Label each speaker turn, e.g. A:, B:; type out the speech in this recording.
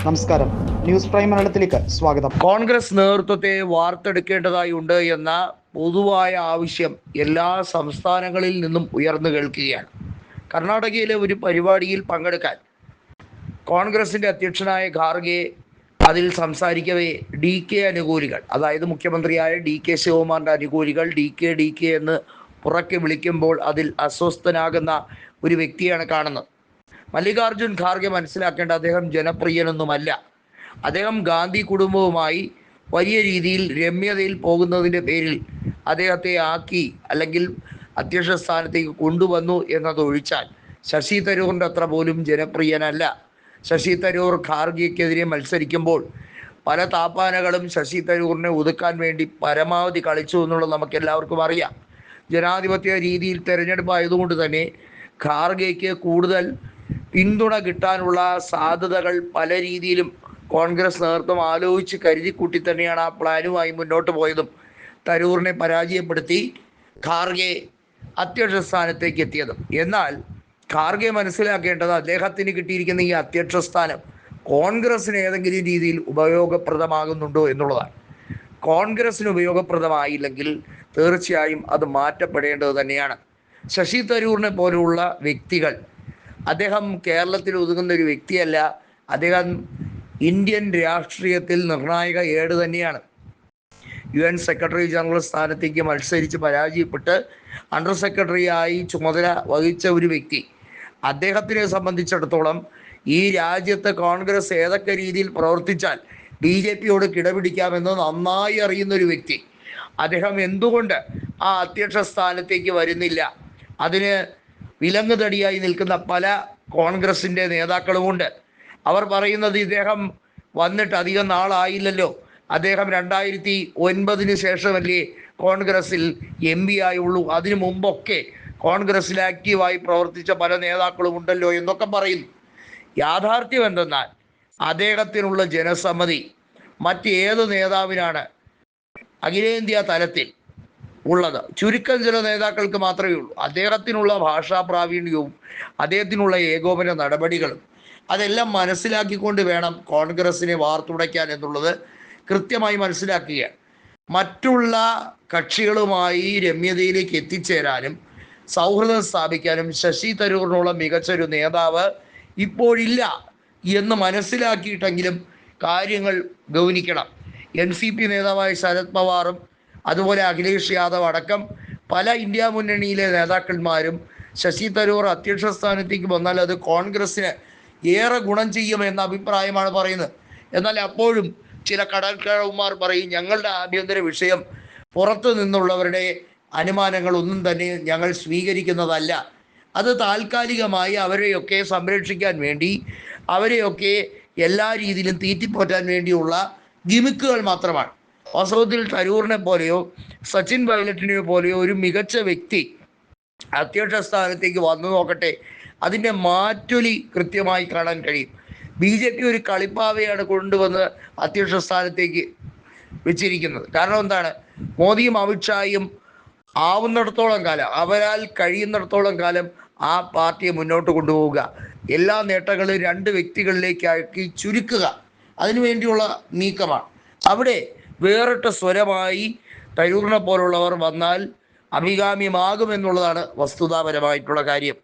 A: നമസ്കാരം, news prime മലയാളത്തിലേക്ക് സ്വാഗതം.
B: കോൺഗ്രസ് നേതൃത്വത്തെ വാർത്തെടുക്കേണ്ടതായുണ്ട് എന്ന പൊതുവായ ആവശ്യം എല്ലാ സംസ്ഥാനങ്ങളിൽ നിന്നും ഉയർന്നു കേൾക്കുകയാണ്. കർണാടകയിലെ ഒരു പരിപാടിയിൽ പങ്കെടുക്കാൻ കോൺഗ്രസിൻ്റെ അധ്യക്ഷനായ ഖാർഗെ അതിൽ സംസാരിക്കവേ ഡി കെ അനുകൂലികൾ, അതായത് മുഖ്യമന്ത്രിയായ ഡി കെ ശിവകുമാറിൻ്റെ അനുകൂലികൾ ഡി കെ എന്ന് പുറക്കെ വിളിക്കുമ്പോൾ അതിൽ അസ്വസ്ഥനാകുന്ന ഒരു വ്യക്തിയാണ് കാണുന്നത്. മല്ലികാർജുൻ ഖാർഗെ മനസ്സിലാക്കേണ്ട അദ്ദേഹം ജനപ്രിയനൊന്നുമല്ല. അദ്ദേഹം ഗാന്ധി കുടുംബവുമായി വലിയ രീതിയിൽ രമ്യതയിൽ പോകുന്നതിൻ്റെ പേരിൽ അദ്ദേഹത്തെ ആക്കി അല്ലെങ്കിൽ അധ്യക്ഷ സ്ഥാനത്തേക്ക് കൊണ്ടുവന്നു എന്നതൊഴിച്ചാൽ ശശി തരൂറിൻ്റെ അത്ര പോലും ജനപ്രിയനല്ല. ശശി തരൂർ ഖാർഗെക്കെതിരെ മത്സരിക്കുമ്പോൾ പല താപ്പാനകളും ശശി തരൂറിനെ ഒതുക്കാൻ വേണ്ടി പരമാവധി കളിച്ചു എന്നുള്ളത് നമുക്കെല്ലാവർക്കും അറിയാം. ജനാധിപത്യ രീതിയിൽ തിരഞ്ഞെടുപ്പായതുകൊണ്ട് തന്നെ ഖാർഗെക്ക് കൂടുതൽ പിന്തുണ കിട്ടാനുള്ള സാധ്യതകൾ പല രീതിയിലും കോൺഗ്രസ് നേതൃത്വം ആലോചിച്ച് കരുതിക്കൂട്ടി തന്നെയാണ് ആ പ്ലാനുമായി മുന്നോട്ട് പോയതും തരൂറിനെ പരാജയപ്പെടുത്തി ഖാർഗെ അധ്യക്ഷ സ്ഥാനത്തേക്ക് എത്തിയതും. എന്നാൽ ഖാർഗെ മനസ്സിലാക്കേണ്ടത് അദ്ദേഹത്തിന് കിട്ടിയിരിക്കുന്ന ഈ അധ്യക്ഷ സ്ഥാനം കോൺഗ്രസിന് ഏതെങ്കിലും രീതിയിൽ ഉപയോഗപ്രദമാകുന്നുണ്ടോ എന്നുള്ളതാണ്. കോൺഗ്രസിന് ഉപയോഗപ്രദമായില്ലെങ്കിൽ തീർച്ചയായും അത് മാറ്റപ്പെടേണ്ടത് തന്നെയാണ്. ശശി തരൂറിനെ പോലുള്ള വ്യക്തികൾ, അദ്ദേഹം കേരളത്തിൽ ഒതുങ്ങുന്ന ഒരു വ്യക്തിയല്ല. അദ്ദേഹം ഇന്ത്യൻ രാഷ്ട്രീയത്തിൽ നിർണായക ഏട് തന്നെയാണ്. UN സെക്രട്ടറി ജനറൽ സ്ഥാനത്തേക്ക് മത്സരിച്ച് പരാജയപ്പെട്ട് അണ്ടർ സെക്രട്ടറിയായി ചുമതല വഹിച്ച ഒരു വ്യക്തി. അദ്ദേഹത്തിനെ സംബന്ധിച്ചിടത്തോളം ഈ രാജ്യത്ത് കോൺഗ്രസ് ഏതൊക്കെ രീതിയിൽ പ്രവർത്തിച്ചാൽ BJPയോട് കിടപിടിക്കാമെന്ന് നന്നായി അറിയുന്നൊരു വ്യക്തി. അദ്ദേഹം എന്തുകൊണ്ട് ആ അധ്യക്ഷ സ്ഥാനത്തേക്ക് വരുന്നില്ല? അതിന് വിലങ്ങുതടിയായി നിൽക്കുന്ന പല കോൺഗ്രസിൻ്റെ നേതാക്കളുമുണ്ട്. അവർ പറയുന്നത് ഇദ്ദേഹം വന്നിട്ട് അധികം നാളായില്ലല്ലോ, അദ്ദേഹം 2009 ശേഷമല്ലേ കോൺഗ്രസിൽ MP ആയുള്ളൂ, അതിനു മുമ്പൊക്കെ കോൺഗ്രസിൽ ആക്റ്റീവായി പ്രവർത്തിച്ച പല നേതാക്കളും ഉണ്ടല്ലോ എന്നൊക്കെ പറയുന്നു. യാഥാർത്ഥ്യം എന്തെന്നാൽ അദ്ദേഹത്തിനുള്ള ജനസമ്മതി മറ്റേത് നേതാവിനാണ് അഖിലേന്ത്യാ തലത്തിൽ ഉള്ളത്? ചുരുക്കം ചില നേതാക്കൾക്ക് മാത്രമേ ഉള്ളൂ. അദ്ദേഹത്തിനുള്ള ഭാഷാ പ്രാവീണ്യവും അദ്ദേഹത്തിനുള്ള ഏകോപന നടപടികളും അതെല്ലാം മനസ്സിലാക്കിക്കൊണ്ട് വേണം കോൺഗ്രസിനെ വാർത്തുടയ്ക്കാൻ എന്നുള്ളത് കൃത്യമായി മനസ്സിലാക്കുകയാണ്. മറ്റുള്ള കക്ഷികളുമായി രമ്യതയിലേക്ക് എത്തിച്ചേരാനും സൗഹൃദം സ്ഥാപിക്കാനും ശശി തരൂറിനുള്ള മികച്ചൊരു നേതാവ് ഇപ്പോഴില്ല എന്ന് മനസ്സിലാക്കിയിട്ടെങ്കിലും കാര്യങ്ങൾ ഗൗനിക്കണം. NCP നേതാവായ ശരത് പവാറും അതുപോലെ അഖിലേഷ് യാദവ് അടക്കം പല ഇന്ത്യ മുന്നണിയിലെ നേതാക്കന്മാരും ശശി തരൂർ അധ്യക്ഷ സ്ഥാനത്തേക്ക് വന്നാൽ അത് കോൺഗ്രസ്സിന് ഏറെ ഗുണം ചെയ്യുമെന്ന അഭിപ്രായമാണ് പറയുന്നത്. എന്നാൽ അപ്പോഴും ചില കടൽക്കാരന്മാർ പറയും ഞങ്ങളുടെ ആഭ്യന്തര വിഷയം പുറത്തു നിന്നുള്ളവരുടെ അനുമാനങ്ങളൊന്നും തന്നെ ഞങ്ങൾ സ്വീകരിക്കുന്നതല്ല, അത് താൽക്കാലികമായി അവരെയൊക്കെ സംരക്ഷിക്കാൻ വേണ്ടി അവരെയൊക്കെ എല്ലാ രീതിയിലും തീറ്റിപ്പോറ്റാൻ വേണ്ടിയുള്ള ഗിമിക്കുകൾ മാത്രമാണ്. വാസ്തവത്തിൽ തരൂറിനെ പോലെയോ സച്ചിൻ പൈലറ്റിനെ പോലെയോ ഒരു മികച്ച വ്യക്തി അധ്യക്ഷ സ്ഥാനത്തേക്ക് വന്നു നോക്കട്ടെ, അതിൻ്റെ മാറ്റൊലി കൃത്യമായി കാണാൻ കഴിയും. BJP ഒരു കളിപ്പാവയാണ് കൊണ്ടുവന്ന് അധ്യക്ഷ സ്ഥാനത്തേക്ക് വെച്ചിരിക്കുന്നത്. കാരണം എന്താണ്? മോദിയും അമിത്ഷായും ആവുന്നിടത്തോളം കാലം, അവരാൽ കഴിയുന്നിടത്തോളം കാലം ആ പാർട്ടിയെ മുന്നോട്ട് കൊണ്ടുപോവുക, എല്ലാ നേട്ടങ്ങളും 2 വ്യക്തികളിലേക്കാക്കി ചുരുക്കുക, അതിനുവേണ്ടിയുള്ള നീക്കമാണ്. അവിടെ വേറിട്ട സ്വരമായി തരൂറിനെ പോലുള്ളവർ വന്നാൽ അഭികാമ്യമാകുമെന്നുള്ളതാണ് വസ്തുതാപരമായിട്ടുള്ള കാര്യം.